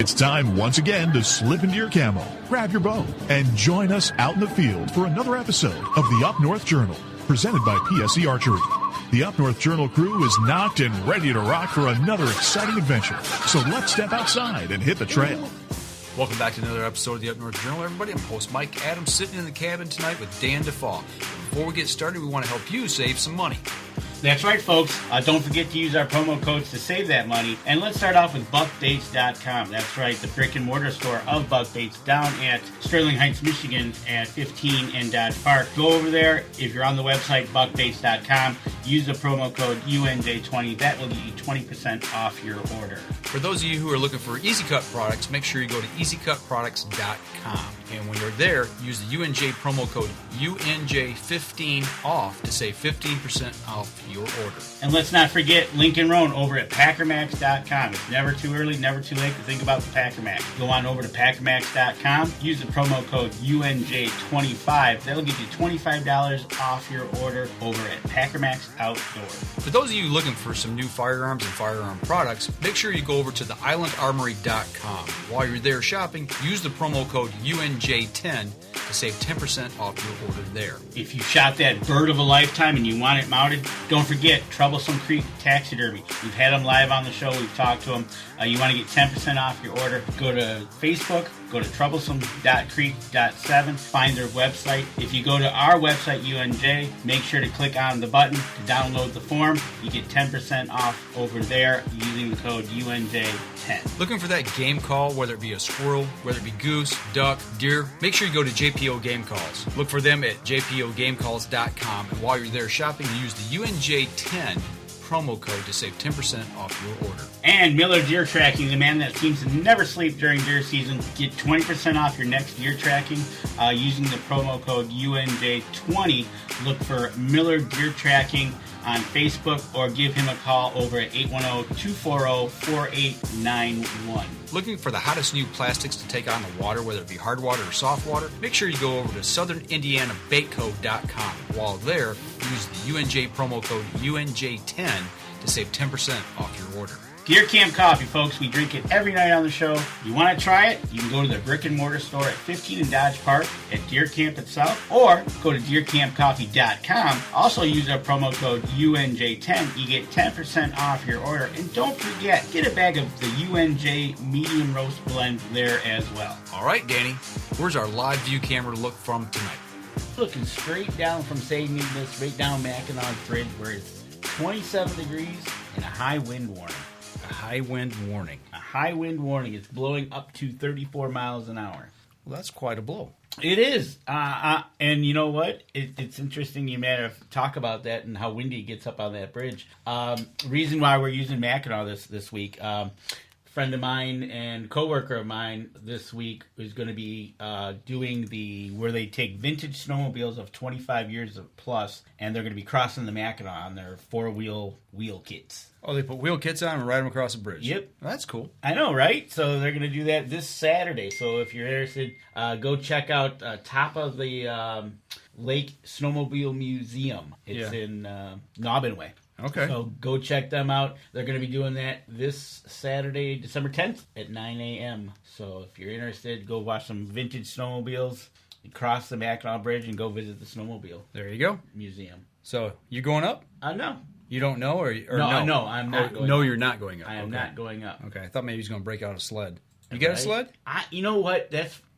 It's time once again to slip into your camo, grab your bow, and join us out in the field for another episode of the Up North Journal, presented by PSE Archery. The Up North Journal crew is knocked and ready to rock for another exciting adventure. So let's step outside and hit the trail. Welcome back to another episode of the Up North Journal, everybody. I'm host Mike Adams, sitting in the cabin tonight with Dan DeFaw. Before we get started, we want to help you save some money. That's right, folks. Don't forget to use our promo codes to save that money. And let's start off with buckbaits.com. That's right, the brick and mortar store of Buck Baits down at Sterling Heights, Michigan at 15 and Dodge Park. Go over there. If you're on the website, buckbaits.com, use the promo code UNJ20. That will get you 20% off your order. For those of you who are looking for Easy Cut products, make sure you go to easycutproducts.com. And when you're there, use the UNJ promo code UNJ15 off to save 15% off your order. And let's not forget Lincoln Roan over at packermax.com. It's never too early, never too late to think about the Packer Max. Go on over to packermax.com, use the promo code UNJ25. That'll give you $25 off your order over at Packermax Outdoors. For those of you looking for some new firearms and firearm products, make sure you go over to theislandarmory.com. While you're there shopping, use the promo code UNJ10 to save 10% off your order there. If you shot that bird of a lifetime and you want it mounted, don't forget Troublesome Creek Taxidermy. We've had them live on the show. We've talked to them. You want to get 10% off your order, go to Facebook, go to troublesome.creek.7, find their website. If you go to our website, UNJ, make sure to click on the button to download the form. You get 10% off over there using the code UNJ10. Looking for that game call, whether it be a squirrel, whether it be goose, duck, deer, make sure you go to JPO Game Calls. Look for them at jpogamecalls.com, and while you're there shopping, use the UNJ10 promo code to save 10% off your order. And Miller Deer Tracking, the man that seems to never sleep during deer season. Get 20% off your next deer tracking using the promo code UNJ20. Look for Miller Deer Tracking on Facebook or give him a call over at 810-240-4891. Looking for the hottest new plastics to take on the water, whether it be hard water or soft water? Make sure you go over to southernindianabaitco.com. While there, use the UNJ promo code UNJ10 to save 10% off your order. Deer Camp Coffee, folks. We drink it every night on the show. You want to try it? You can go to the brick and mortar store at 15 and Dodge Park at Deer Camp itself, or go to deercampcoffee.com. Also use our promo code UNJ10. You get 10% off your order. And don't forget, get a bag of the UNJ medium roast blend there as well. All right, Danny, where's our live view camera to look from tonight? Looking straight down from St. Ignace, right down Mackinac Bridge, where it's 27 degrees and a high wind warning. A high wind warning. A high wind warning. It's blowing up to 34 miles an hour. Well, that's quite a blow. It is. And you know what? It's interesting you may have talk about that and how windy it gets up on that bridge. Reason why we're using Mackinac this week. Friend of mine and coworker of mine this week is going to be doing where they take vintage snowmobiles of 25 years plus, and they're going to be crossing the Mackinac on their four-wheel wheel kits. Oh, they put wheel kits on and ride them across the bridge. Yep. Well, that's cool. I know, right? So they're going to do that this Saturday. So if you're interested, go check out top of the Lake Snowmobile Museum. It's in Nobbinway. Okay. So go check them out. They're going to be doing that this Saturday, December 10th at 9 a.m. So if you're interested, go watch some vintage snowmobiles, cross the Mackinac Bridge, and go visit the snowmobile. There you go. Museum. So you going up? No. You don't know, or no? No, I'm not going up. No, you're not going up. I am not going up. Okay, I thought maybe he's going to break out a sled. You got a sled? You know what?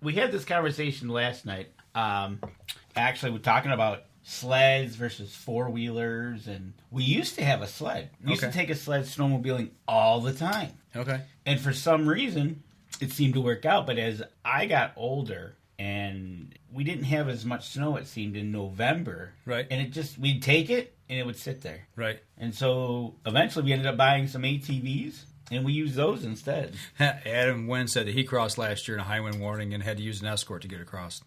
We had this conversation last night. Actually, we're talking about sleds versus four-wheelers, and we used to have a sled. We used to take a sled snowmobiling all the time. Okay. And for some reason, it seemed to work out, but as I got older, and we didn't have as much snow, it seemed, in November. Right. And we'd take it, and it would sit there. Right. And so eventually we ended up buying some ATVs, and we used those instead. Adam Wynn said that he crossed last year in a high wind warning and had to use an escort to get across.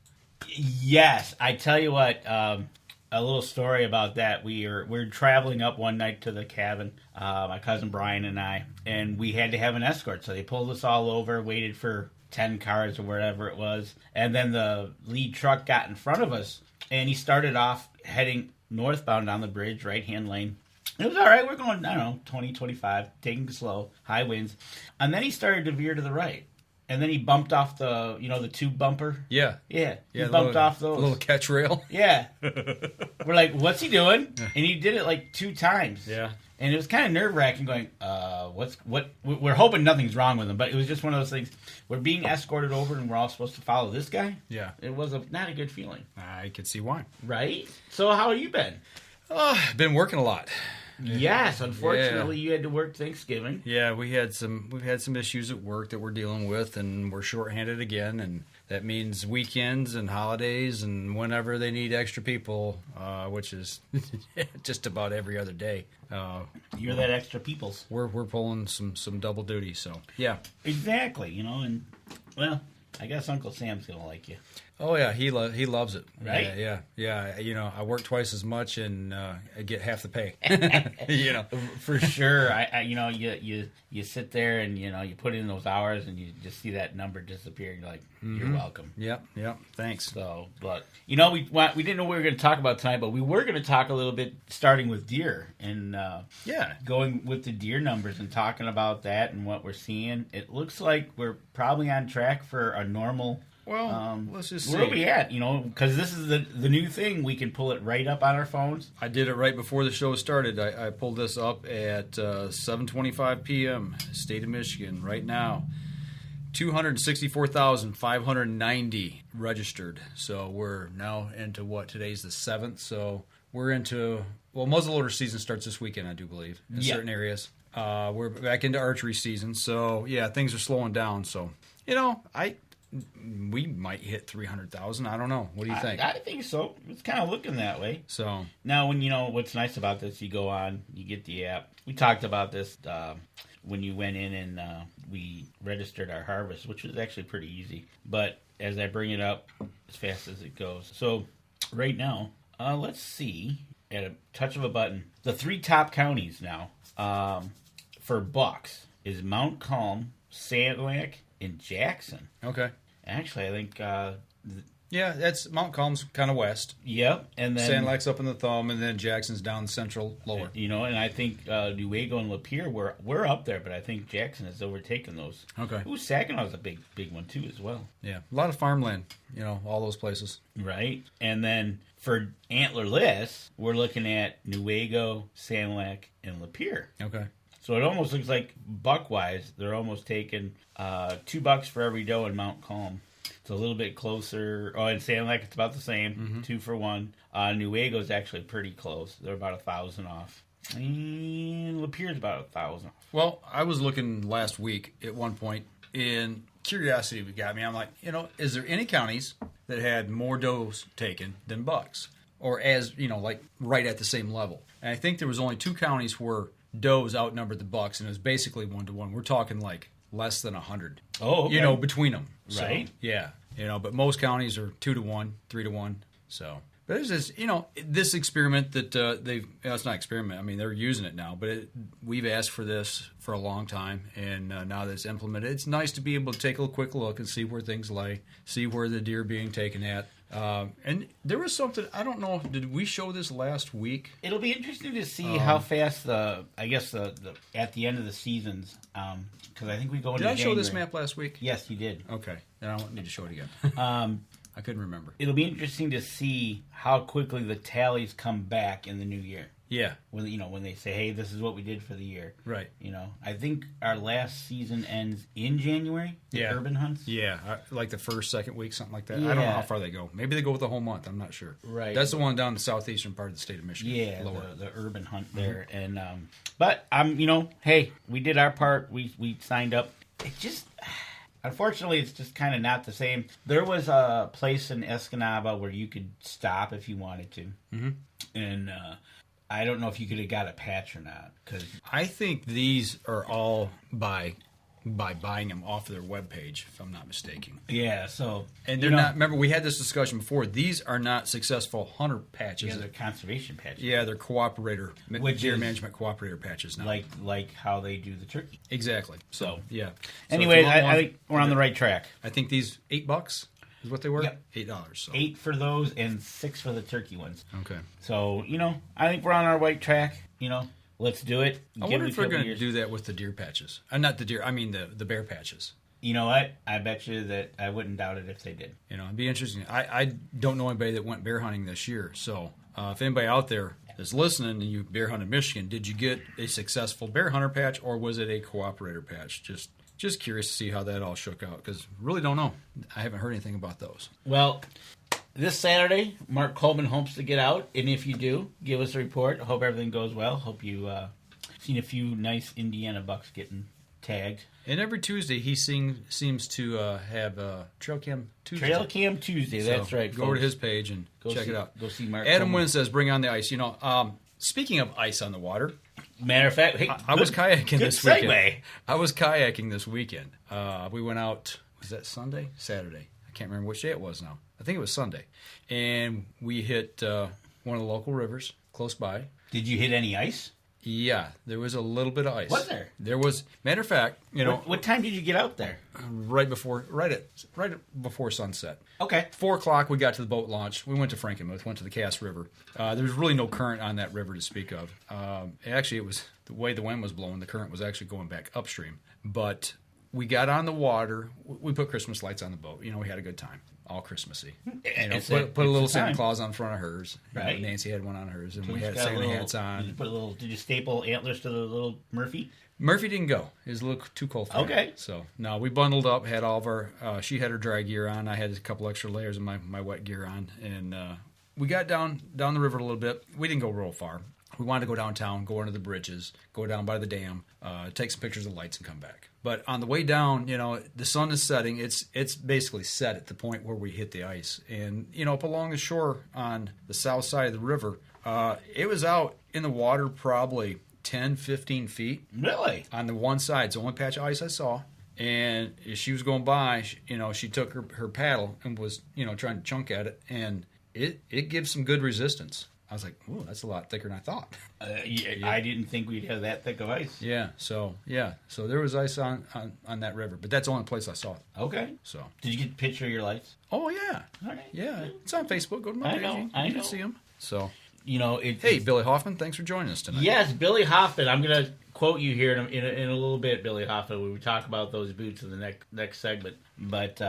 Yes. I tell you what, a little story about that. We're traveling up one night to the cabin, my cousin Brian and I, and we had to have an escort. So they pulled us all over, waited for 10 cars or whatever it was, and then the lead truck got in front of us, and he started off heading northbound down the bridge, right-hand lane. It was all right. We're going, 20, 25, taking it slow, high winds. And then he started to veer to the right. And then he bumped off the tube bumper. Yeah. Yeah. He bumped off those. A little catch rail. Yeah. We're like, what's he doing? And he did it like 2 times. Yeah. And it was kind of nerve-wracking going, we're hoping nothing's wrong with him, but it was just one of those things. We're being escorted over and we're all supposed to follow this guy? Yeah. It was not a good feeling. I could see why. Right? So how have you been? Been working a lot. Yes, unfortunately you had to work Thanksgiving. Yeah, we've had some issues at work that we're dealing with, and we're shorthanded again, and that means weekends and holidays and whenever they need extra people, which is just about every other day. You're that extra peoples. We're pulling some double duty, so yeah. Exactly, and well, I guess Uncle Sam's gonna like you. Oh yeah, he loves it. Right? Yeah. I work twice as much and I get half the pay. For sure. You sit there and you put in those hours and you just see that number disappear. And you're like, you're welcome. Yep. Thanks. So, but we didn't know what we were going to talk about tonight, but we were going to talk a little bit starting with deer and going with the deer numbers and talking about that and what we're seeing. It looks like we're probably on track for a normal. Well, let's just see. Where are we at? Because this is the new thing. We can pull it right up on our phones. I did it right before the show started. I pulled this up at 7:25 p.m. State of Michigan right now. 264,590 registered. So we're now into what? Today's the 7th. So we're into, muzzleloader season starts this weekend, I do believe, in certain areas. We're back into archery season. So, yeah, things are slowing down. So, we might hit 300,000. I don't know. What do you think? I think so. It's kind of looking that way. So now, when what's nice about this, you go on, you get the app. We talked about this when you went in and we registered our harvest, which was actually pretty easy. But as I bring it up, as fast as it goes. So right now, let's see at a touch of a button, the 3 top counties now for bucks is Mount Calm, Sanilac, and Jackson. Okay. Actually, I think... that's Mount Calm's kind of west. Yep. And then Sandlak's up in the thumb, and then Jackson's down central lower. And I think Newaygo and Lapeer, we're up there, but I think Jackson has overtaken those. Okay. Ooh, Saginaw's a big one, too, as well. Yeah. A lot of farmland, all those places. Right. And then for antlerless, we're looking at Newaygo, Sanilac, and Lapeer. Okay. So it almost looks like buck-wise, they're almost taking $2 for every doe in Mount Calm. It's a little bit closer. Oh, in Sanilac, it's about the same, 2 for 1. Newaygo's actually pretty close. They're about 1,000 off. And Lapeer's about 1,000 off. Well, I was looking last week at one point, and curiosity got me. I'm like, is there any counties that had more does taken than bucks? Or as, like right at the same level? And I think there was only 2 counties where does outnumbered the bucks, and it was basically 1-to-1. We're talking like less than 100. Oh, okay. Between them. Right. So, yeah. But most counties are 2-to-1, 3-to-1. So, but there's this, this experiment that it's not experiment. I mean, they're using it now, but we've asked for this for a long time, and now that it's implemented, it's nice to be able to take a quick look and see where things lay, see where the deer are being taken at. And there was something, I don't know, did we show this last week? It'll be interesting to see how fast the at the end of the seasons, because I think we go into Did I show this January. map last week? Yes, you did. Okay, then I don't need to show it again. I couldn't remember. It'll be interesting to see how quickly the tallies come back in the new year. Yeah. When they say, hey, this is what we did for the year. Right. I think our last season ends in January, the urban hunts. Yeah, like the first, second week, something like that. Yeah. I don't know how far they go. Maybe they go with the whole month. I'm not sure. Right. That's the one down in the southeastern part of the state of Michigan. Yeah, lower. the urban hunt there. And but hey, we did our part. We signed up. It just... Unfortunately, it's just kind of not the same. There was a place in Escanaba where you could stop if you wanted to. Mm-hmm. And I don't know if you could have got a patch or not. Cause I think these are all by buying them off their webpage, if I'm not mistaken. Yeah, so... And they're not... Remember, we had this discussion before. These are not successful hunter patches. Yeah, they're conservation patches. Yeah, they're deer management cooperator patches now. Like how they do the turkey. Exactly. So yeah. Anyway, I think we're on the right track. I think these $8 is what they were? Yep. $8. So. 8 for those and 6 for the turkey ones. Okay. So, I think we're on our right track. Let's do it. I wonder if we're going to do that with the deer patches. Not the deer, I mean the bear patches. You know what? I bet you that I wouldn't doubt it if they did. It'd be interesting. I don't know anybody that went bear hunting this year, so if anybody out there is listening and you bear hunt in Michigan, did you get a successful bear hunter patch or was it a cooperator patch? Just curious to see how that all shook out because really don't know. I haven't heard anything about those. Well, this Saturday, Mark Coleman hopes to get out, and if you do, give us a report. I hope everything goes well. Hope you seen a few nice Indiana bucks getting tagged. And every Tuesday, he seems to have Trail Cam Tuesday. Trail Cam Tuesday, that's right. Go over to his page and check it out. Go see Mark Adam Coleman. Wynn says, bring on the ice. Speaking of ice on the water, matter of fact, hey, I was kayaking this weekend. Segue. I was kayaking this weekend. We went out, was that Sunday? Saturday. I can't remember which day it was now. I think it was Sunday. And we hit one of the local rivers close by. Did you hit any ice? Yeah, there was a little bit of ice. Was there? There was. Matter of fact, What time did you get out there? Right before sunset. Okay. 4:00, we got to the boat launch. We went to Frankenmuth, went to the Cass River. There was really no current on that river to speak of. Actually, it was the way the wind was blowing. The current was actually going back upstream. But we got on the water. We put Christmas lights on the boat. We had a good time. All Christmassy. Put a little Santa Claus on front of hers. Right. Nancy had one on hers, and So we you had got Santa hats on. Did you staple antlers to the little Murphy? Murphy didn't go. It was a little too cold for him. Okay. So, no, we bundled up, had all of our, she had her dry gear on. I had a couple extra layers of my wet gear on. And we got down the river a little bit. We didn't go real far. We wanted to go downtown, go under the bridges, go down by the dam, take some pictures of the lights and come back. But on the way down, the sun is setting. It's basically set at the point where we hit the ice. And, up along the shore on the south side of the river, it was out in the water probably 10, 15 feet. Really? On the one side. It's the only patch of ice I saw. And as she was going by, she took her paddle and was, trying to chunk at it. And it gives some good resistance. I was like, "Ooh, that's a lot thicker than I thought." Yeah. I didn't think we'd have that thick of ice. Yeah. So there was ice on that river, but that's the only place I saw it. Okay. So Did you get a picture of your lights? Oh yeah. All right. Yeah, it's on Facebook. Go to my page. I You know. can see them. So Hey, Billy Hoffman, thanks for joining us tonight. Yes, Billy Hoffman. I'm going to quote you here in a little bit, Billy Hoffman, when we talk about those boots in the next segment. But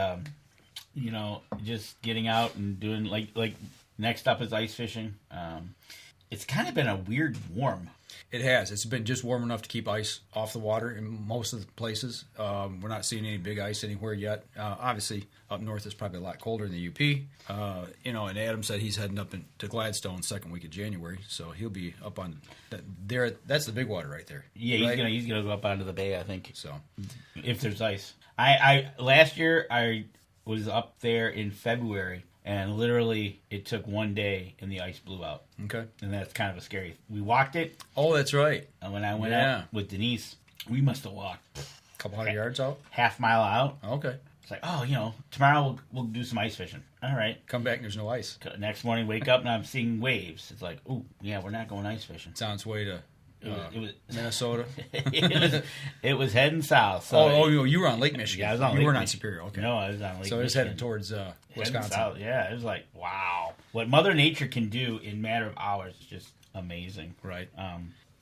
just getting out and doing like next up is ice fishing. It's kind of been a weird warm. It has. It's been just warm enough to keep ice off the water in most of the places. We're not seeing any big ice anywhere yet. Obviously, up north it's probably a lot colder in the UP. And Adam said he's heading up to Gladstone second week of January, so he'll be up on there. That's the big water right there. Yeah, right? he's gonna go up onto the bay, I think. So if there's ice, I last year I was up there in February. And literally, it took one day, and the ice blew out. Okay. And that's kind of a scary. We walked it. Oh, that's right. And when I went out with Denise, we must have walked a couple hundred yards out, half-mile out. Okay. It's like, tomorrow we'll do some ice fishing. All right. Come back and there's no ice. Next morning, wake up and I'm seeing waves. It's like, oh yeah, we're not going ice fishing. It's on its way to it was Minnesota. it was heading south. So you were on Lake Michigan. Yeah, I was on you Lake weren't on Michigan. Superior. Okay. No, I was on Lake So it was Michigan. headed towards Wisconsin. South. Yeah, it was like, wow. What Mother Nature can do in a matter of hours is just amazing. Right.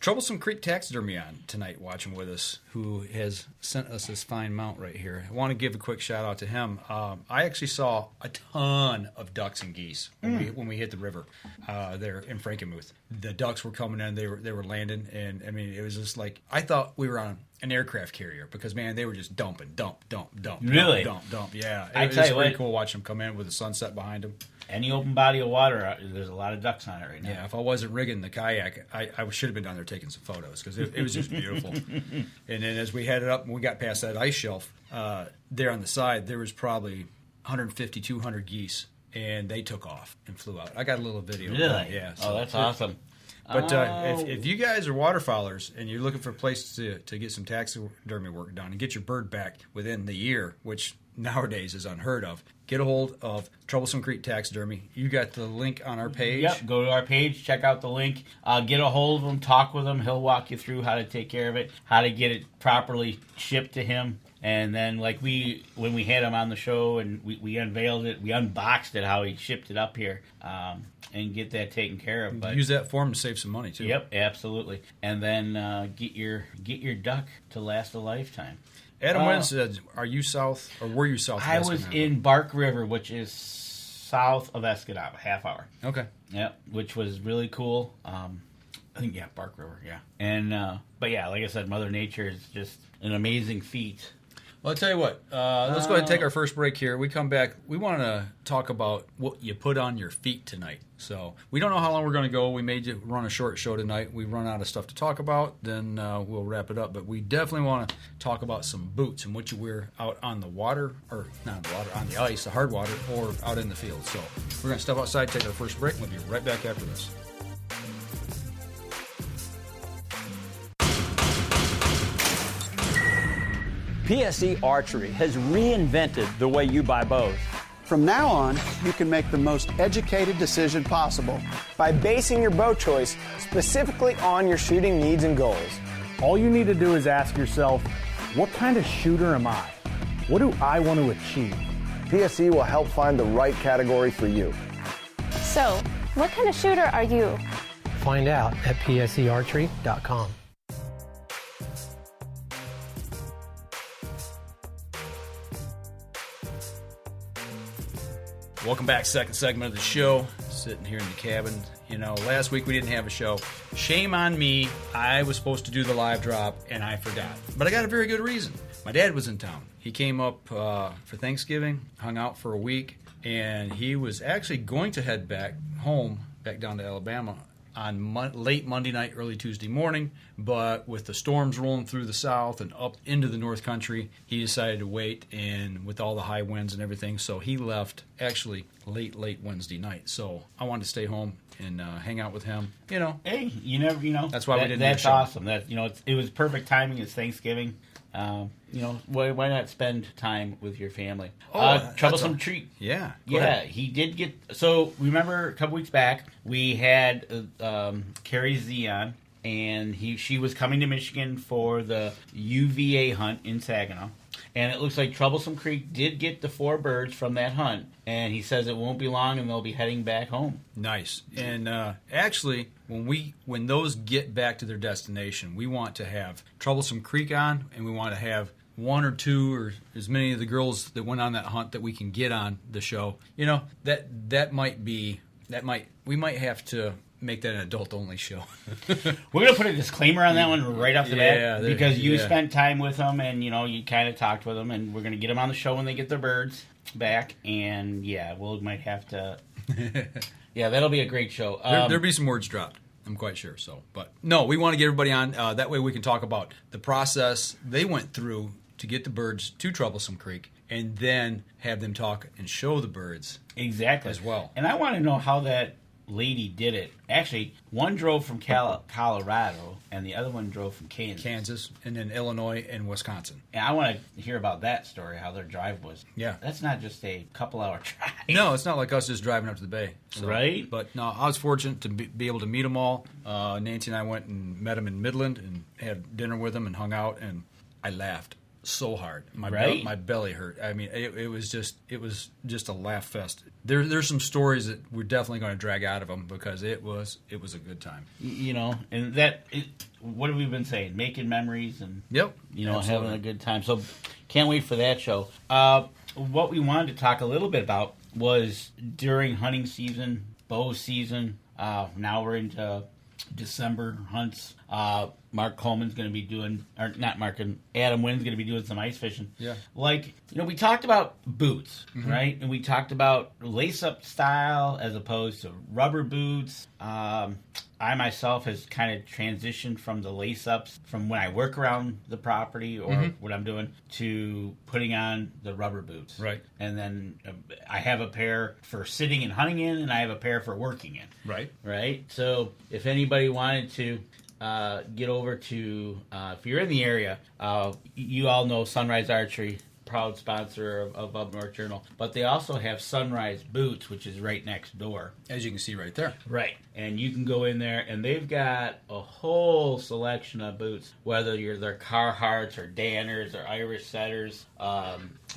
Troublesome Creek Taxidermy on tonight, watching with us, who has sent us this fine mount right here. I want to give a quick shout out to him. I actually saw a ton of ducks and geese when we hit the river there in Frankenmuth. The ducks were coming in, they were landing, and I mean it was just like I thought we were on an aircraft carrier because man they were just dumping, dump. Really? Dump. Yeah, I it tell was you pretty what, cool watching them come in with the sunset behind them. Any open body of water, there's a lot of ducks on it right now. Yeah, if I wasn't rigging the kayak, I should have been down there taking some photos because it was just beautiful. And then as we headed up and we got past that ice shelf, there on the side, there was probably 150, 200 geese, and they took off and flew out. I got a little video. Really? Of that, yeah. So, that's awesome. But if you guys are waterfowlers and you're looking for a place to get some taxidermy work done and get your bird back within the year, which nowadays is unheard of, get a hold of Troublesome Creek Taxidermy. You got the link on our page. Yep, go to our page, check out the link, get a hold of him, talk with him. He'll walk you through how to take care of it, how to get it properly shipped to him. And then, when we had him on the show and we unveiled it, we unboxed it, how he shipped it up here, and get that taken care of. But use that form to save some money too. Yep, absolutely. And then get your duck to last a lifetime. Adam Wins, are you south, or were you south of I Escanaba? was in Bark River, which is south of Escanaba, half hour. Okay. Yep, which was really cool. I think, Bark River, yeah. And, but yeah, like I said, Mother Nature is just an amazing feat. Well, I'll tell you what. Let's go ahead and take our first break here. We come back. We want to talk about what you put on your feet tonight. So we don't know how long we're going to go. We may run a short show tonight. We run out of stuff to talk about, then we'll wrap it up. But we definitely want to talk about some boots and what you wear out on the water, or not on the water, on the ice, the hard water, or out in the field. So we're going to step outside, take our first break, and we'll be right back after this. PSE Archery has reinvented the way you buy bows. From now on, you can make the most educated decision possible by basing your bow choice specifically on your shooting needs and goals. All you need to do is ask yourself, what kind of shooter am I? What do I want to achieve? PSE will help find the right category for you. So, what kind of shooter are you? Find out at psearchery.com. Welcome back, second segment of the show. Sitting here in the cabin. You know, last week we didn't have a show. Shame on me. I was supposed to do the live drop, and I forgot. But I got a very good reason. My dad was in town. He came up for Thanksgiving, hung out for a week, and he was actually going to head back home, back down to Alabama, on late Monday night, early Tuesday morning. But with the storms rolling through the south and up into the north country, he decided to wait, and with all the high winds and everything, so he left actually late Wednesday night. So I wanted to stay home and hang out with him. You know, hey, you never, that's why we didn't. That's awesome. That it was perfect timing. It's Thanksgiving. Why not spend time with your family? Troublesome treat. Yeah. He did get. So remember, a couple weeks back, we had Carrie Z on, and she was coming to Michigan for the UVA hunt in Saginaw. And it looks like Troublesome Creek did get the 4 birds from that hunt. And he says it won't be long and they'll be heading back home. Nice. And actually, when those get back to their destination, we want to have Troublesome Creek on, and we want to have 1 or 2 or as many of the girls that went on that hunt that we can get on the show. You know, we might have to make that an adult-only show. We're going to put a disclaimer on that one right off the bat, because you spent time with them and, you kind of talked with them, and we're going to get them on the show when they get their birds back, and, we might have to... that'll be a great show. There'll be some words dropped, I'm quite sure. So, but, no, we want to get everybody on. That way we can talk about the process they went through to get the birds to Troublesome Creek, and then have them talk and show the birds exactly as well. And I want to know how that lady did it. Actually, one drove from Colorado and the other one drove from Kansas, and then Illinois and Wisconsin. And I want to hear about that story, how their drive was. Yeah. That's not just a couple-hour drive. No, it's not like us just driving up to the bay. So, right? But no, I was fortunate to be able to meet them all. Nancy and I went and met them in Midland and had dinner with them and hung out, and I laughed so hard. My belly hurt. I mean, it was just a laugh fest. There's some stories that we're definitely going to drag out of them, because it was a good time. And what have we been saying? Making memories and absolutely. Having a good time. So can't wait for that show. What we wanted to talk a little bit about was during hunting season, bow season. Now we're into December hunts. Mark Coleman's going to be doing, or not Mark, and Adam Wynn's going to be doing some ice fishing. Yeah. We talked about boots, right? And we talked about lace-up style as opposed to rubber boots. I myself has kind of transitioned from the lace-ups from when I work around the property or what I'm doing to putting on the rubber boots. Right. And then I have a pair for sitting and hunting in, and I have a pair for working in. Right. Right? So if anybody wanted to get over to, if you're in the area, you all know Sunrise Archery, proud sponsor of Up North Journal, but they also have Sunrise Boots, which is right next door. As you can see right there. Right. And you can go in there, and they've got a whole selection of boots, whether they're Carhartts or Danners or Irish Setters,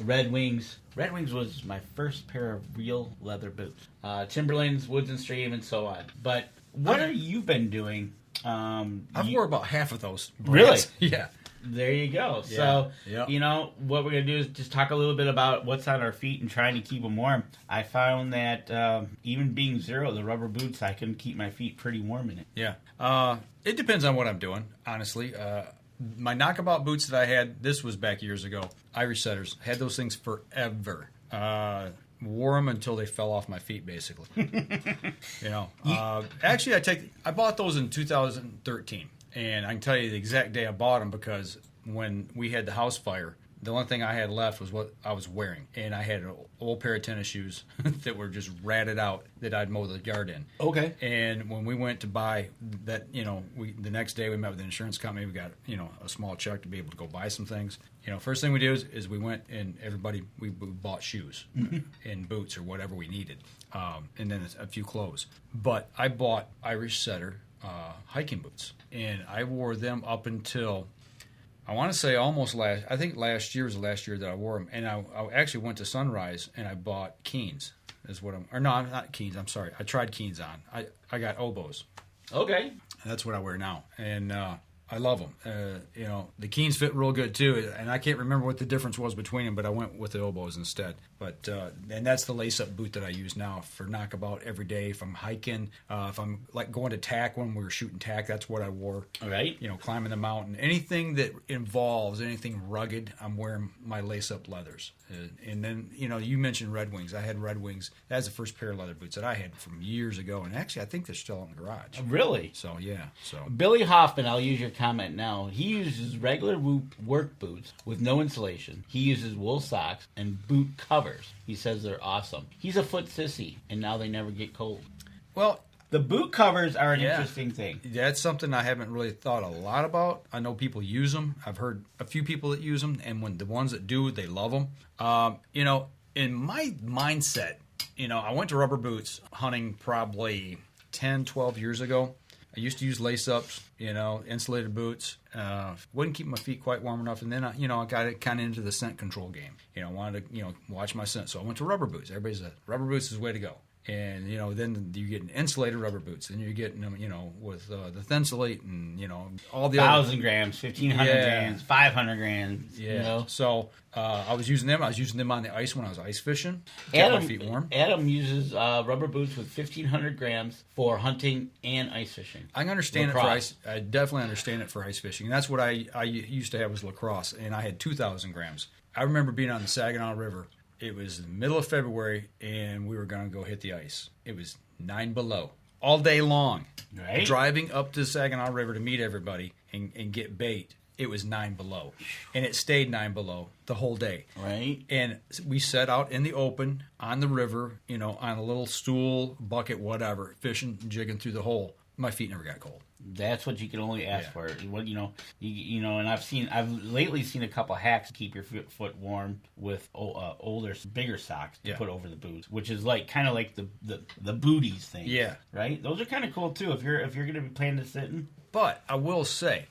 Red Wings. Red Wings was my first pair of real leather boots. Timberlands, Woods and Stream, and so on. But what have you been doing? I've wore about half of those. Really? Yeah. There you go. Yeah. So, Yep. you know, what we're going to do is just talk a little bit about what's on our feet and trying to keep them warm. I found that even being zero, the rubber boots, I can keep my feet pretty warm in it. Yeah. It depends on what I'm doing, honestly. My knockabout boots that I had, this was back years ago, Irish setters, had those things forever. Wore them until they fell off my feet, basically. You know, actually, I bought those in 2013, and I can tell you the exact day I bought them because when we had the house fire, the only thing I had left was what I was wearing, and I had an old pair of tennis shoes that were just ratted out that I'd mow the yard in. Okay. And when we went to buy that, you know, the next day we met with the insurance company. We got, you know, a small check to be able to go buy some things. You know, first thing we did is we went and we bought shoes and boots or whatever we needed, and then a few clothes. But I bought Irish setter hiking boots, and I wore them up until, I want to say I think last year was the last year that I wore them. And I actually went to Sunrise and I bought Keens. Not Keens, I'm sorry. I tried Keens on. I got oboes. Okay. That's what I wear now. And I love them. You know, the Keens fit real good too. And I can't remember what the difference was between them, but I went with the oboes instead. But and that's the lace-up boot that I use now for knockabout every day. If I'm hiking, if I'm like going to tack when we were shooting tack, that's what I wore. All right. You know, climbing the mountain. Anything that involves anything rugged, I'm wearing my lace-up leathers. And then, you know, you mentioned Red Wings. I had Red Wings. That's the first pair of leather boots that I had from years ago. And actually, I think they're still in the garage. Really? So, yeah. So Billy Hoffman, I'll use your comment now. He uses regular work boots with no insulation. He uses wool socks and boot covers. He says they're awesome. He's a foot sissy, and now they never get cold. Well, the boot covers are an interesting thing. That's something I haven't really thought a lot about. I know people use them. I've heard a few people that use them, and when the ones that do, they love them. You know, in my mindset, you know, I went to rubber boots hunting probably 10, 12 years ago. I used to use lace-ups, you know, insulated boots. Wouldn't keep my feet quite warm enough. And then, I got kind of into the scent control game. You know, wanted to, watch my scent. So I went to rubber boots. Everybody said rubber boots is the way to go. And, then you get insulated rubber boots. Then you're getting them, with the Thinsulate and, all the 1,000 grams, 1,500 grams, 500 grams. Yeah. So I was using them. I was using them on the ice when I was ice fishing. Kept my feet warm. Adam uses rubber boots with 1,500 grams for hunting and ice fishing. I understand it for ice. I definitely understand it for ice fishing. And that's what I used to have was lacrosse, and I had 2,000 grams. I remember being on the Saginaw River. It was the middle of February, and we were going to go hit the ice. It was 9 below all day long. Right. Driving up to the Saginaw River to meet everybody and get bait, it was 9 below. And it stayed 9 below the whole day. Right. And we set out in the open on the river, on a little stool, bucket, whatever, fishing, jigging through the hole. My feet never got cold. That's what you can only ask for. What and I've lately seen a couple hacks to keep your foot warm with older, bigger socks to put over the boots, which is kind of like the booties thing. Yeah, right. Those are kind of cool too if you're going to be planning to sit in. But I will say,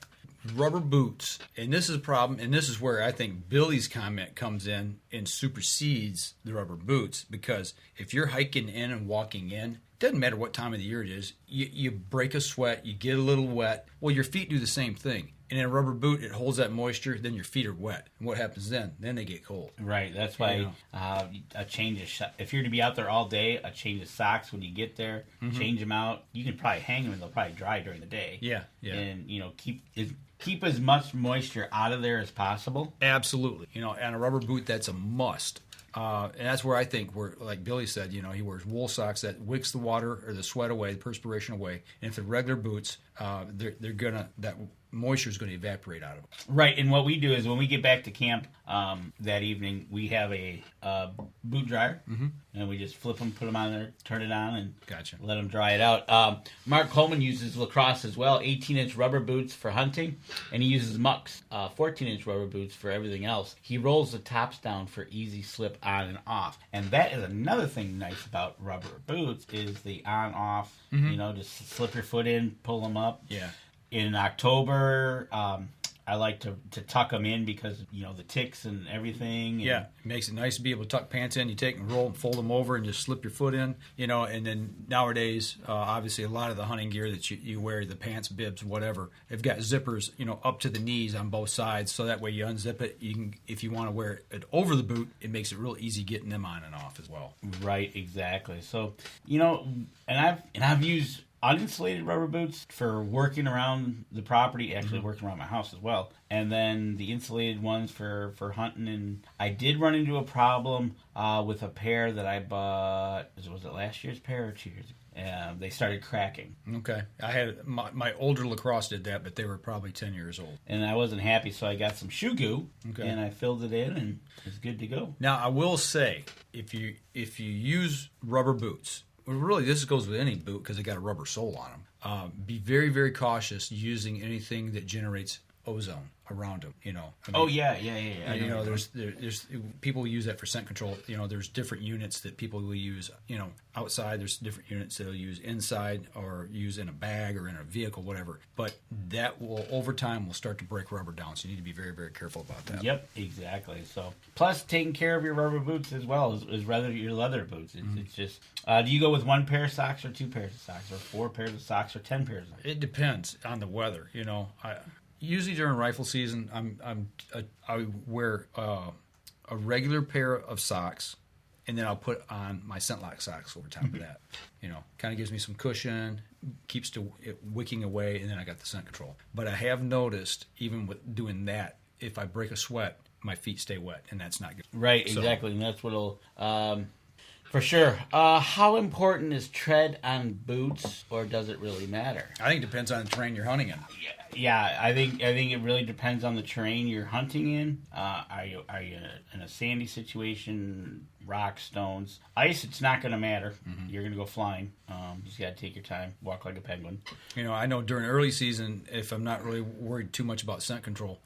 rubber boots, and this is a problem, and this is where I think Billy's comment comes in and supersedes the rubber boots, because if you're hiking in and walking in, doesn't matter what time of the year it is, you break a sweat, you get a little wet. Well, your feet do the same thing. And in a rubber boot, it holds that moisture, then your feet are wet. And what happens then? Then they get cold. Right. That's why a change of if you're to be out there all day, a change of socks when you get there, change them out. You can probably hang them and they'll probably dry during the day. Yeah. And, keep as much moisture out of there as possible. Absolutely. And a rubber boot, that's a must. And that's where I think, like Billy said, he wears wool socks that wicks the water or the sweat away, the perspiration away. And if they're regular boots, that moisture is going to evaporate out of them. Right. And what we do is when we get back to camp that evening, we have a boot dryer, and we just flip them, put them on there, turn it on, and let them dry it out. Mark Coleman uses lacrosse as well, 18-inch rubber boots for hunting, and he uses mucks, 14-inch rubber boots for everything else. He rolls the tops down for easy slip on and off. And that is another thing nice about rubber boots is the on-off, just slip your foot in, pull them up. Yeah. In October, I like to tuck them in because, the ticks and everything. Yeah, it makes it nice to be able to tuck pants in. You take and roll and fold them over and just slip your foot in, and then nowadays, obviously a lot of the hunting gear that you wear, the pants, bibs, whatever, they've got zippers, up to the knees on both sides, so that way you unzip it. You can, if you want to wear it over the boot, it makes it real easy getting them on and off as well. Right, exactly. So, and I've used uninsulated rubber boots for working around the property, actually working around my house as well, and then the insulated ones for hunting. And I did run into a problem with a pair that I bought. Was it last year's pair or 2 years ago? They started cracking. Okay. I had my older lacrosse did that, but they were probably 10 years old. And I wasn't happy, so I got some shoe goo, and I filled it in, and it's good to go. Now, I will say, if you use rubber boots, well, really, this goes with any boot because they got a rubber sole on them. Be very, very cautious using anything that generates ozone around them. Yeah. There's people use that for scent control. There's different units that people will use. Outside, there's different units they'll use inside or use in a bag or in a vehicle, whatever. But that will, over time, will start to break rubber down. So you need to be very, very careful about that. Yep, exactly. So, plus taking care of your rubber boots as well as rather your leather boots. It's just, do you go with one pair of socks or 2 pairs of socks or 4 pairs of socks or 10 pairs of socks? It depends on the weather. Usually during rifle season, I wear a regular pair of socks, and then I'll put on my scent-lock socks over top of that. Kind of gives me some cushion, keeps it wicking away, and then I got the scent control. But I have noticed, even with doing that, if I break a sweat, my feet stay wet, and that's not good. Right, exactly, and that's what'll... For sure. How important is tread on boots, or does it really matter? I think it depends on the terrain you're hunting in. Yeah, I think it really depends on the terrain you're hunting in. Are you in a sandy situation, rock, stones, ice? It's not going to matter. Mm-hmm. You're going to go flying. You just got to take your time, walk like a penguin. I know during early season, if I'm not really worried too much about scent control,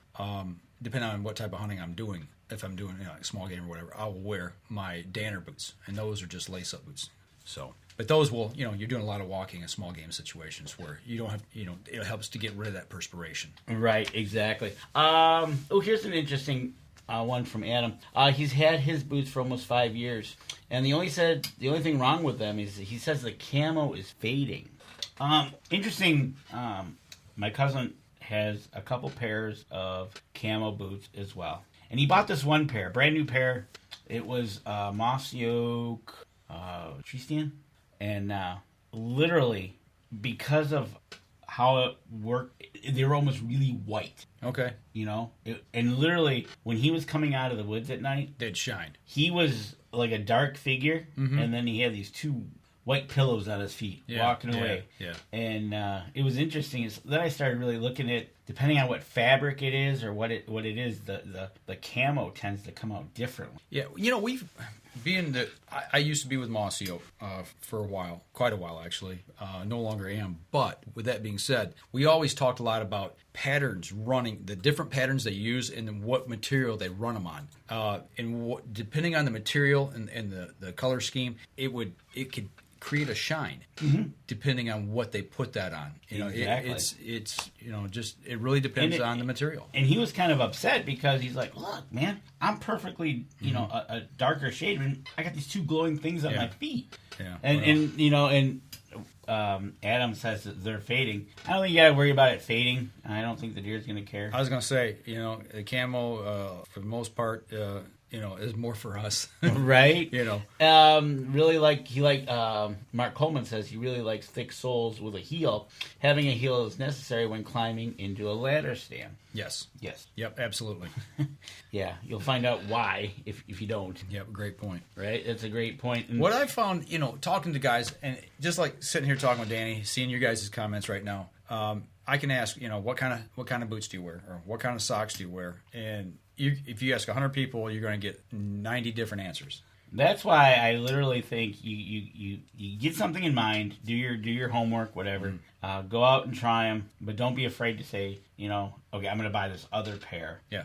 depending on what type of hunting I'm doing. If I'm doing like small game or whatever, I will wear my Danner boots, and those are just lace-up boots. So, but those will, you're doing a lot of walking in small game situations where you don't have, it helps to get rid of that perspiration. Right, exactly. Here's an interesting one from Adam. He's had his boots for almost 5 years, and the only thing wrong with them is he says the camo is fading. Interesting. My cousin has a couple pairs of camo boots as well. And he bought this one pair, brand new pair. It was mossy oak tree stand. And literally, because of how it worked, they were almost really white. Okay. And literally, when he was coming out of the woods at night, they'd shine. He was like a dark figure, and then he had these 2 white pillows on his feet, walking away. Yeah. And it was interesting. Then I started really looking at, depending on what fabric it is or what it is, the camo tends to come out differently. Yeah, I used to be with Mossy Oak for a while, quite a while actually. No longer am. But with that being said, we always talked a lot about patterns running, the different patterns they use, and then what material they run them on. Depending on the material and the color scheme, it could create a shine, depending on what they put that on. Exactly. It really depends on the material. And he was kind of upset because he's like, look, man, I'm perfectly, a darker shade, and I got these 2 glowing things on my feet. Yeah. And Adam says that they're fading. I don't think you got to worry about it fading. I don't think the deer's going to care. I was going to say, the camo, for the most part, is more for us. Right? Really Mark Coleman says he really likes thick soles with a heel. Having a heel is necessary when climbing into a ladder stand. Yes. Yes. Yep, absolutely. Yeah, you'll find out why if you don't. Yep, great point. Right? That's a great point. And what I found, talking to guys, and just like sitting here talking with Danny, seeing your guys' comments right now, I can ask, what kind of boots do you wear, or what kind of socks do you wear, and if you ask 100 people, you're going to get 90 different answers. That's why I literally think you get something in mind, do your homework, whatever. Go out and try them, but don't be afraid to say, okay, I'm going to buy this other pair. Yeah.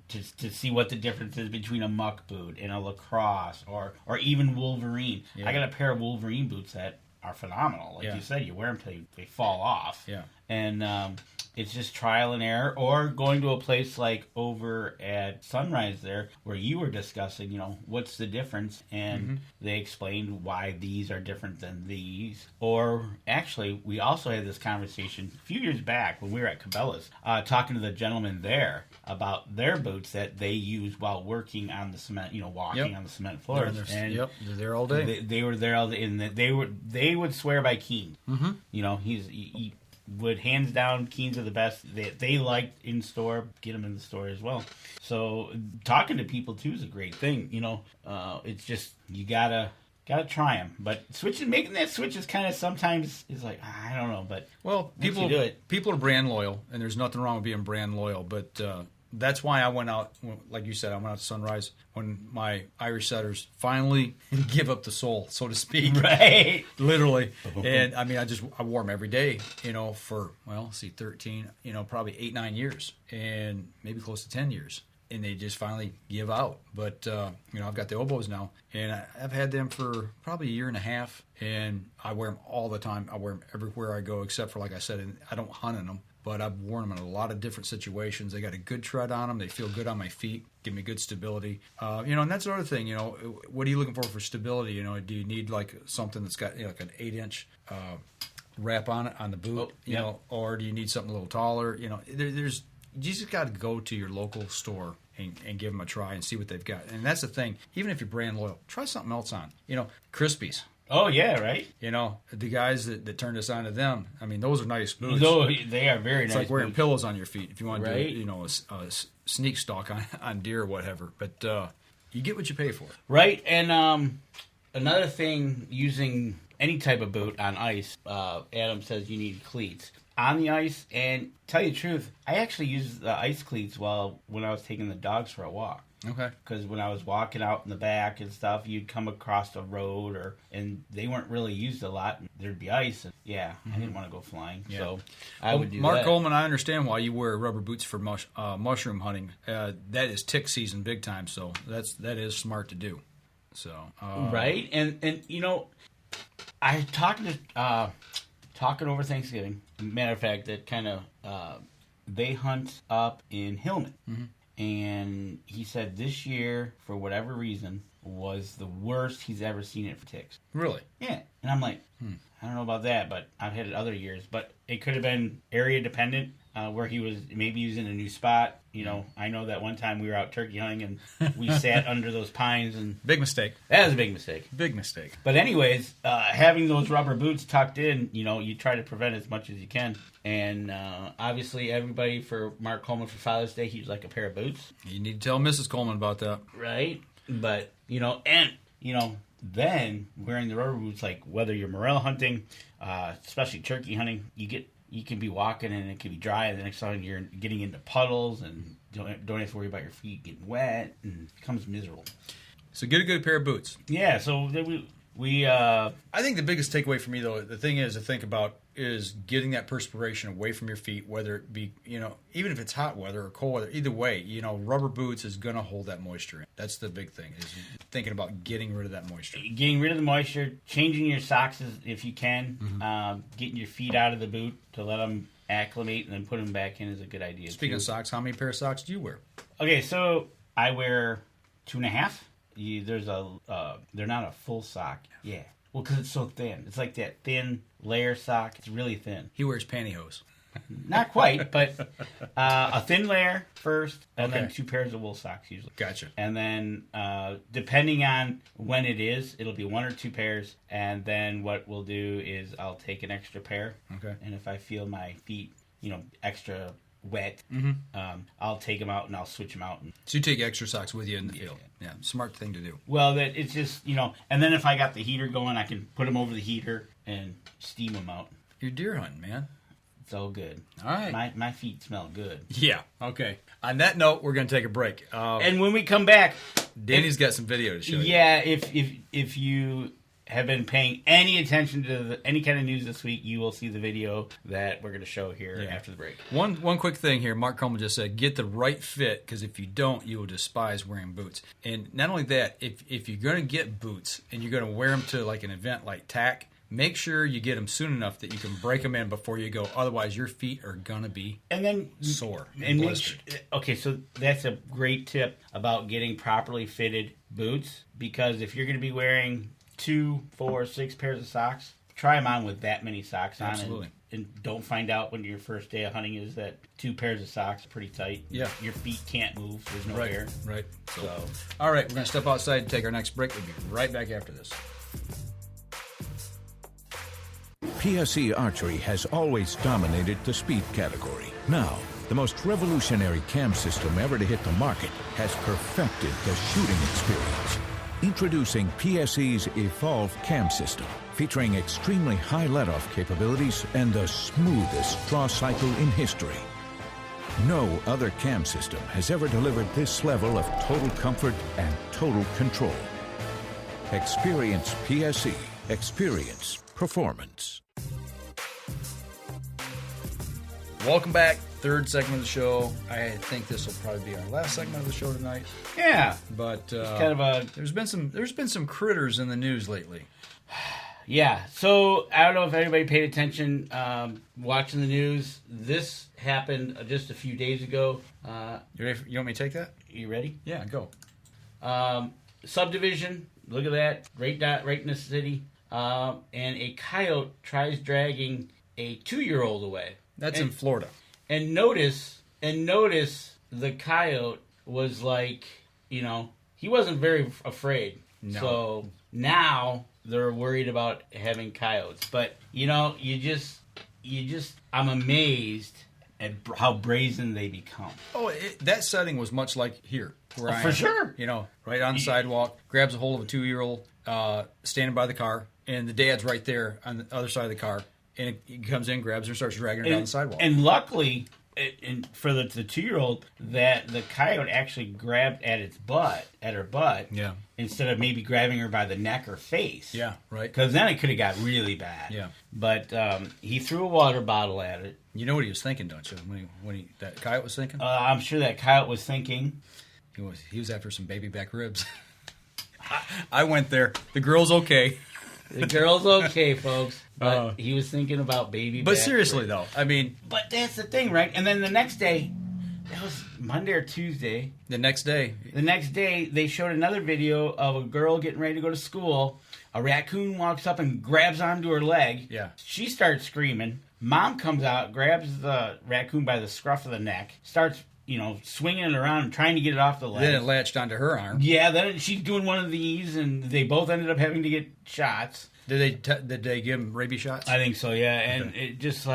To see what the difference is between a muck boot and a lacrosse or even Wolverine. Yeah. I got a pair of Wolverine boots that are phenomenal. Like you said, you wear them till they fall off. Yeah. And it's just trial and error, or going to a place like over at Sunrise there, where you were discussing, what's the difference, and they explained why these are different than these. Or actually, we also had this conversation a few years back when we were at Cabela's, talking to the gentleman there about their boots that they use while working on the cement, walking on the cement floors. They're there all day. They were there all day, and they would swear by Keen. He would hands down, Keens are the best. They liked in store, get them in the store as well. So talking to people too is a great thing. It's just you gotta try them. But making that switch is kind of sometimes is like, I don't know. But people do it. People are brand loyal, and there's nothing wrong with being brand loyal. But that's why I went out, like you said, I went out to Sunrise when my Irish setters finally give up the soul, so to speak. Right. Literally. And I mean, I wore them every day, for, 13, probably 8-9 years, and maybe close to 10 years. And they just finally give out. But, I've got the oboes now, and I've had them for probably a year and a half, and I wear them all the time. I wear them everywhere I go, except for, like I said, I don't hunt in them. But I've worn them in a lot of different situations. They got a good tread on them. They feel good on my feet, give me good stability. And that's another thing, what are you looking for stability? Do you need like something that's got like an 8-inch wrap on it on the boot, or do you need something a little taller? You just got to go to your local store and give them a try and see what they've got. And that's the thing. Even if you're brand loyal, try something else on. Crispies. Oh, yeah, right? The guys that turned us on to them, I mean, those are nice boots. They are very nice. It's like wearing boots. pillows on your feet if you want to right? do, a sneak stalk on deer or whatever. But you get what you pay for. Right. And another thing, using any type of boot on ice, Adam says you need cleats. On the ice, and tell you the truth, I actually used the ice cleats when I was taking the dogs for a walk. Okay. Because when I was walking out in the back and stuff, you'd come across a road, and they weren't really used a lot. And there'd be ice, and I didn't want to go flying, so I would do Mark that. Coleman, I understand why you wear rubber boots for mushroom hunting. That is tick season big time, so that is smart to do. So right, and I talking over Thanksgiving. Matter of fact, that kind of they hunt up in Hillman. Mm-hmm. And he said this year, for whatever reason, was the worst he's ever seen it for ticks. Really? Yeah. And I'm like, I don't know about that, but I've had it other years. But it could have been area dependent, where he was in a new spot. I know that one time we were out turkey hunting and we sat under those pines. And big mistake. That was a big mistake. Big mistake. But anyways, having those rubber boots tucked in, you try to prevent as much as you can. And obviously everybody, for Mark Coleman for Father's Day, he'd like a pair of boots. You need to tell Mrs. Coleman about that. Right? But, then wearing the rubber boots, like whether you're morel hunting, especially turkey hunting, you can be walking and it can be dry, and the next time you're getting into puddles and don't have to worry about your feet getting wet, and it becomes miserable. So get a good pair of boots. Yeah, so we I think the biggest takeaway for me, though, the thing is to think about is getting that perspiration away from your feet, whether it be, even if it's hot weather or cold weather, either way, rubber boots is going to hold that moisture in. That's the big thing, is thinking about getting rid of that moisture. Getting rid of the moisture, changing your socks if you can, getting your feet out of the boot to let them acclimate and then put them back in is a good idea. Speaking of socks, how many pair of socks do you wear? Okay, so I wear 2.5. They're not a full sock. Yeah. Well, because it's so thin. It's like that thin layer sock. It's really thin. He wears pantyhose. Not quite, but a thin layer first, and then 2 pairs of wool socks usually. Gotcha. And then depending on when it is, it'll be 1 or 2 pairs. And then what we'll do is I'll take an extra pair. Okay. And if I feel my feet, extra wet, I'll take them out and I'll switch them out. So you take extra socks with you in the field. Yeah, smart thing to do. Well, that it's just, and then if I got the heater going, I can put them over the heater and steam them out. You're deer hunting, man. It's all good. All right. My feet smell good. Yeah, okay. On that note, we're going to take a break. And when we come back... Danny's got some video to show you. Yeah, if you have been paying any attention to any kind of news this week, you will see the video that we're going to show here after the break. One quick thing here. Mark Coleman just said, get the right fit, because if you don't, you will despise wearing boots. And not only that, if you're going to get boots and you're going to wear them to like an event like TAC, make sure you get them soon enough that you can break them in before you go. Otherwise, your feet are going to be sore and blistered. Okay, so that's a great tip about getting properly fitted boots, because if you're going to be wearing 2, 4, 6 pairs of socks, try them on with that many socks on. Absolutely. And don't find out when your first day of hunting is that 2 pairs of socks are pretty tight. Yeah. Your feet can't move. There's no air. Right. So, all right, we're going to step outside and take our next break. We'll be right back after this. PSE Archery has always dominated the speed category. Now, the most revolutionary cam system ever to hit the market has perfected the shooting experience. Introducing PSE's Evolve Cam System, featuring extremely high let-off capabilities and the smoothest draw cycle in history. No other cam system has ever delivered this level of total comfort and total control. Experience PSE. Experience performance. Welcome back. Third segment of the show. I think this will probably be our last segment of the show tonight. Yeah, but kind of a there's been some critters in the news lately. Yeah, so I don't know if everybody paid attention watching the news. This happened just a few days ago. You want me to take that? You ready? Yeah, go. Subdivision. Look at that, right in the city. And a coyote tries dragging a 2-year-old away. That's in Florida. And notice the coyote was like, he wasn't very afraid. No. So now they're worried about having coyotes. But, I'm amazed at how brazen they become. Oh, that setting was much like here. Where I for am. sure. Right on the sidewalk, grabs a hold of a 2-year-old standing by the car, and the dad's right there on the other side of the car. And he comes in, grabs her, and starts dragging her down the sidewalk. And luckily, for the 2-year-old, that the coyote actually grabbed at her butt, yeah, instead of maybe grabbing her by the neck or face. Yeah, right. Because then it could have got really bad. Yeah. But he threw a water bottle at it. You know what he was thinking, don't you? When that coyote was thinking? I'm sure that coyote was thinking. He was after some baby back ribs. I went there. The girl's okay. The girl's okay, folks. But he was thinking about baby back. But seriously, though, I mean... But that's the thing, right? And then the next day, that was Monday or Tuesday. The next day, they showed another video of a girl getting ready to go to school. A raccoon walks up and grabs onto her leg. Yeah. She starts screaming. Mom comes out, grabs the raccoon by the scruff of the neck, starts... swinging it around and trying to get it off the leg. Then it latched onto her arm. Yeah, then she's doing one of these, and they both ended up having to get shots. Did they give him rabies shots? I think so, yeah. And it just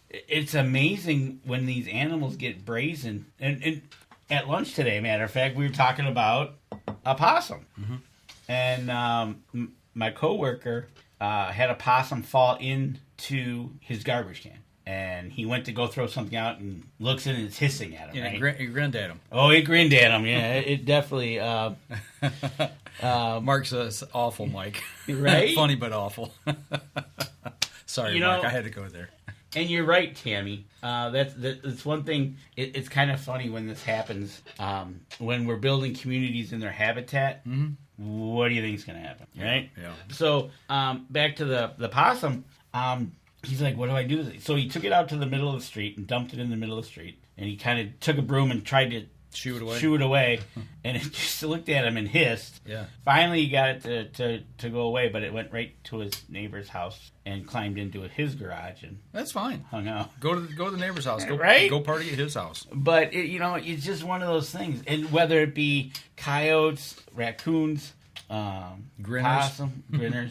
it's amazing when these animals get brazen. And at lunch today, matter of fact, we were talking about a possum. Mm-hmm. And my coworker had a possum fall into his garbage can. And he went to go throw something out and looks in and it's hissing at him. Yeah, right? he grinned at him. Oh, he grinned at him. Yeah, it definitely. Mark's awful, Mike. Right? Funny but awful. Sorry, Mark. I had to go there. And you're right, Tammy. That's one thing. It's kind of funny when this happens. When we're building communities in their habitat. Mm-hmm. What do you think is going to happen? Right? Yeah. So back to the possum. He's like, what do I do with it? So he took it out to the middle of the street and dumped it in the middle of the street. And he kind of took a broom and tried to shoo it away. And it just looked at him and hissed. Yeah. Finally, he got it to go away, but it went right to his neighbor's house and climbed into his garage and that's fine. Hung out. Go to the neighbor's house. Go, right? Go party at his house. But it's just one of those things. And whether it be coyotes, raccoons, grinners,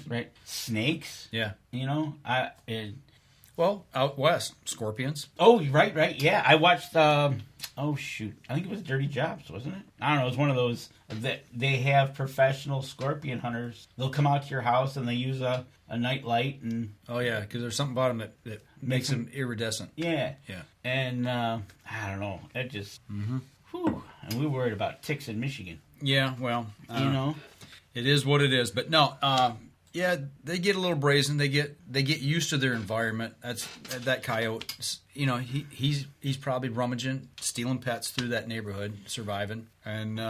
right? Snakes. Yeah. Well, out west, scorpions. Oh, right. Yeah, I watched. I think it was Dirty Jobs, wasn't it? I don't know. It was one of those that they have professional scorpion hunters. They'll come out to your house and they use a night light and. Oh yeah, because there's something about them that makes them iridescent. Yeah. Yeah. And I don't know. It just. Mm-hmm. Whew. And we were worried about ticks in Michigan. Yeah. Well. It is what it is. But no. Yeah, they get a little brazen. They get used to their environment. That coyote. He's probably rummaging, stealing pets through that neighborhood, surviving, and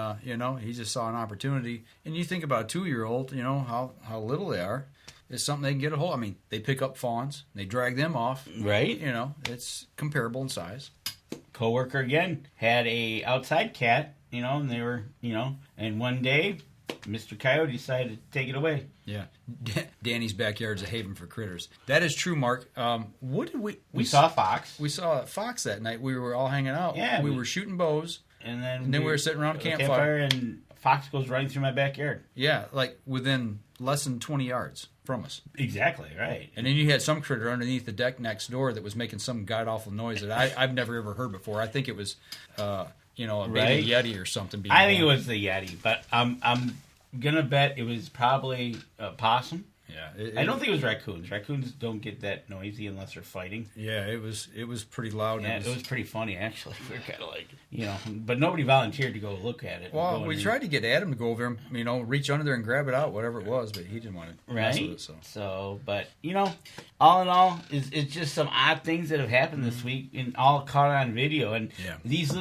he just saw an opportunity. And you think about a 2-year-old, how little they are. is something they can get a hold. I mean, they pick up fawns, they drag them off. Right. You know, it's comparable in size. Coworker again had a outside cat, and they were, and one day Mr. Coyote decided to take it away. Yeah. Danny's backyard's a haven for critters. That is true, Mark. What did we saw a fox. We saw a fox that night. We were all hanging out. Yeah. We were shooting bows. And then we were sitting around a campfire. And a fox goes running through my backyard. Yeah, like within less than 20 yards from us. Exactly, right. And then you had some critter underneath the deck next door that was making some god-awful noise that I've never ever heard before. I think it was, a baby yeti or something. I think it was the yeti, but I'm gonna bet it was probably a possum. Yeah, I don't think it was raccoons. Raccoons don't get that noisy unless they're fighting. Yeah, it was pretty loud. Yeah, it was pretty funny actually. We were kind of like, but nobody volunteered to go look at it. Well, we tried to get Adam to go over and, reach under there and grab it out, whatever it was, but he didn't want to mess with it. So, but all in all, it's just some odd things that have happened this week, and all caught on video. And these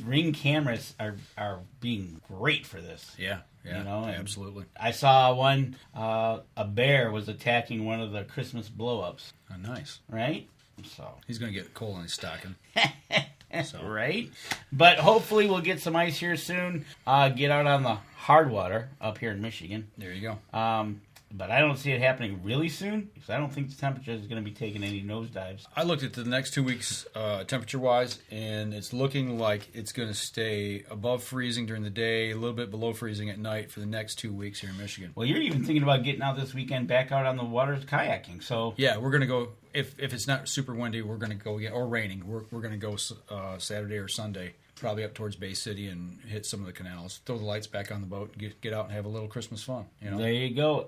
Ring cameras are being great for this. Yeah. Yeah, absolutely. I saw one, a bear was attacking one of the Christmas blow-ups. Oh, nice. Right? So he's going to get coal in his stocking. Right? But hopefully we'll get some ice here soon. Get out on the hard water up here in Michigan. There you go. But I don't see it happening really soon because I don't think the temperature is going to be taking any nosedives. I looked at the next 2 weeks temperature-wise, and it's looking like it's going to stay above freezing during the day, a little bit below freezing at night for the next 2 weeks here in Michigan. Well, you're even thinking about getting out this weekend back out on the waters kayaking. So yeah, we're going to go. If it's not super windy, we're going to go again, or raining. We're going to go Saturday or Sunday. Probably up towards Bay City and hit some of the canals. Throw the lights back on the boat, get out and have a little Christmas fun. There you go.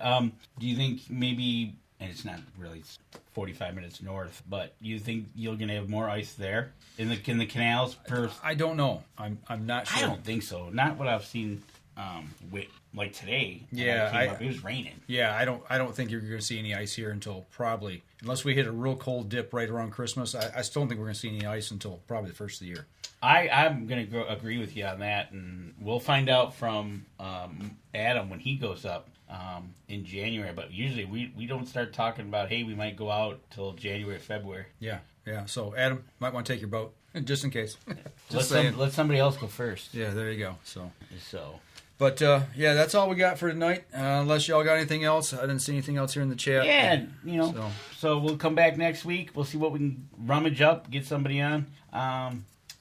Do you think maybe, and it's not really 45 minutes north, but you think you're going to have more ice there in the canals? I don't know. I'm not sure. I don't think so. Not what I've seen. Like today. Yeah, it was raining. Yeah, I don't think you're going to see any ice here until probably, unless we hit a real cold dip right around Christmas. I still don't think we're going to see any ice until probably the first of the year. I'm going to agree with you on that, and we'll find out from Adam when he goes up in January. But usually we don't start talking about, hey, we might go out till January, February. Yeah. So Adam, might want to take your boat just in case. Let somebody else go first. Yeah, there you go. So. But, that's all we got for tonight. Unless y'all got anything else. I didn't see anything else here in the chat. Yeah, so we'll come back next week. We'll see what we can rummage up, get somebody on.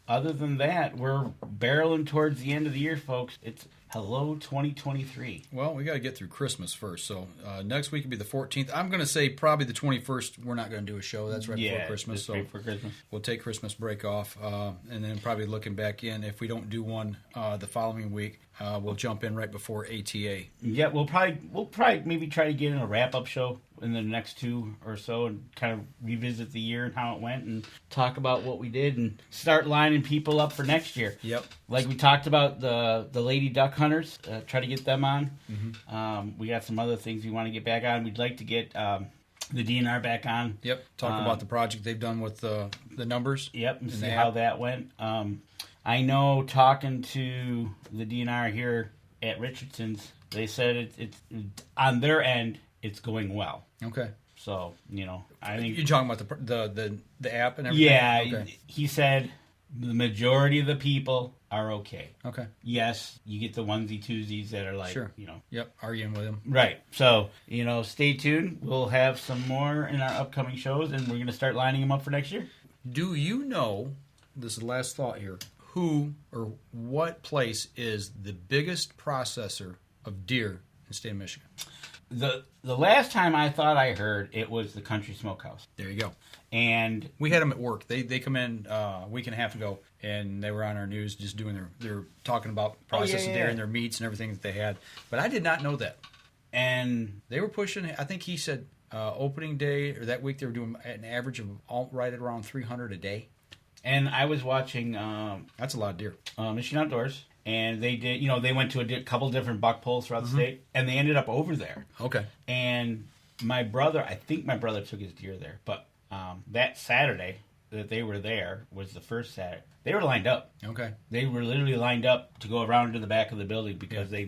Other than that, we're barreling towards the end of the year, folks. It's hello 2023. Well, we got to get through Christmas first. So next week will be the 14th. I'm going to say probably the 21st. We're not going to do a show. That's right before Christmas. So before Christmas. We'll take Christmas break off, and then probably looking back in. If we don't do one the following week, we'll jump in right before ATA. Yeah, we'll probably maybe try to get in a wrap-up show in the next 2 or so and kind of revisit the year and how it went and talk about what we did and start lining people up for next year. Yep. Like we talked about the lady duck hunters, try to get them on. Mm-hmm. We got some other things we want to get back on. We'd like to get the DNR back on. Yep. Talk about the project they've done with the numbers. Yep, and see how that went. I know talking to the DNR here at Richardson's, they said it's on their end, it's going well. Okay. So, I think... You're talking about the app and everything? Yeah, okay. He said the majority of the people are okay. Okay. Yes, you get the onesie twosies that are like, sure. Yep, arguing with them. Right. So, stay tuned. We'll have some more in our upcoming shows, and we're going to start lining them up for next year. Do you know, this is the last thought here, who or what place is the biggest processor of deer in the state of Michigan? The last time I thought I heard, it was the Country Smokehouse. There you go. And we had them at work. They come in a week and a half ago, and they were on our news just doing they're talking about processing deer and their meats and everything that they had. But I did not know that. And they were pushing, I think he said opening day or that week they were doing an average of right at around 300 a day. And I was watching... that's a lot of deer. Michigan Outdoors. And they did, they went to a couple different buck pulls throughout the state. And they ended up over there. Okay. And I think my brother took his deer there. But that Saturday, that they were there was the first Saturday. They were lined up. Okay. They were literally lined up to go around to the back of the building because they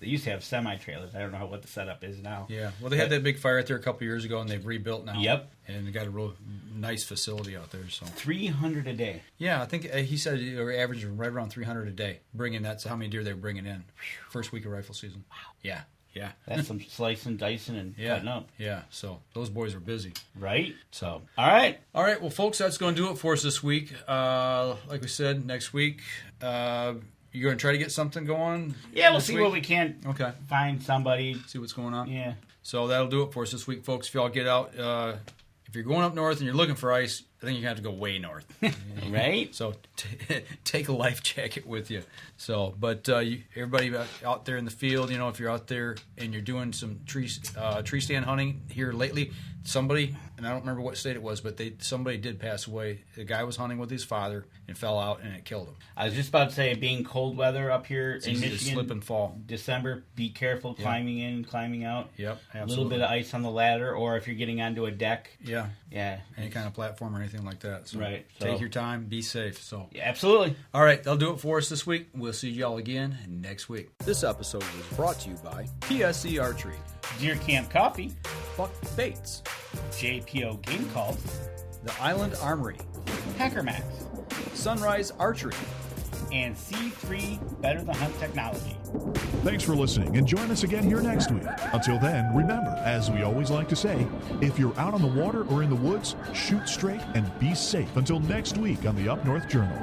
used to have semi-trailers. I don't know what the setup is now. Yeah. Well, they had that big fire out there a couple years ago, and they've rebuilt now. Yep. And they got a real nice facility out there. So 300 a day. Yeah, I think he said they were averaging right around 300 a day. That's how many deer they were bringing in. First week of rifle season. Wow. Yeah. Yeah. That's some slicing, dicing, and cutting up. Yeah. So those boys are busy. Right? So. All right. Well, folks, that's going to do it for us this week. Like we said, next week, you're going to try to get something going? Yeah, we'll see what we can. Okay. Find somebody. See what's going on? Yeah. So that'll do it for us this week, folks. If y'all get out, if you're going up north and you're looking for ice, I think you're going to have to go way north. Right? So take a life jacket with you. So, but everybody out there in the field, if you're out there and you're doing some tree stand hunting here lately, somebody, and I don't remember what state it was, but somebody did pass away. The guy was hunting with his father and fell out, and it killed him. I was just about to say, being cold weather up here it's in easy Michigan, to slip and fall. December, be careful climbing in, climbing out. Yep, absolutely. A little bit of ice on the ladder, or if you're getting onto a deck. Yeah. Yeah. Any kind of platform or anything like that. So right. Take your time, be safe. So yeah, absolutely. All right, that'll do it for us this week. We'll see y'all again next week. This episode was brought to you by PSC Archery, Deer Camp Coffee, Buck Baits, JPO Game Calls, The Island Armory, Hacker Max, Sunrise Archery, and C3 Better the Hunt Technology. Thanks for listening, and join us again here next week. Until then, remember, as we always like to say, if you're out on the water or in the woods, shoot straight and be safe. Until next week on the Up North Journal.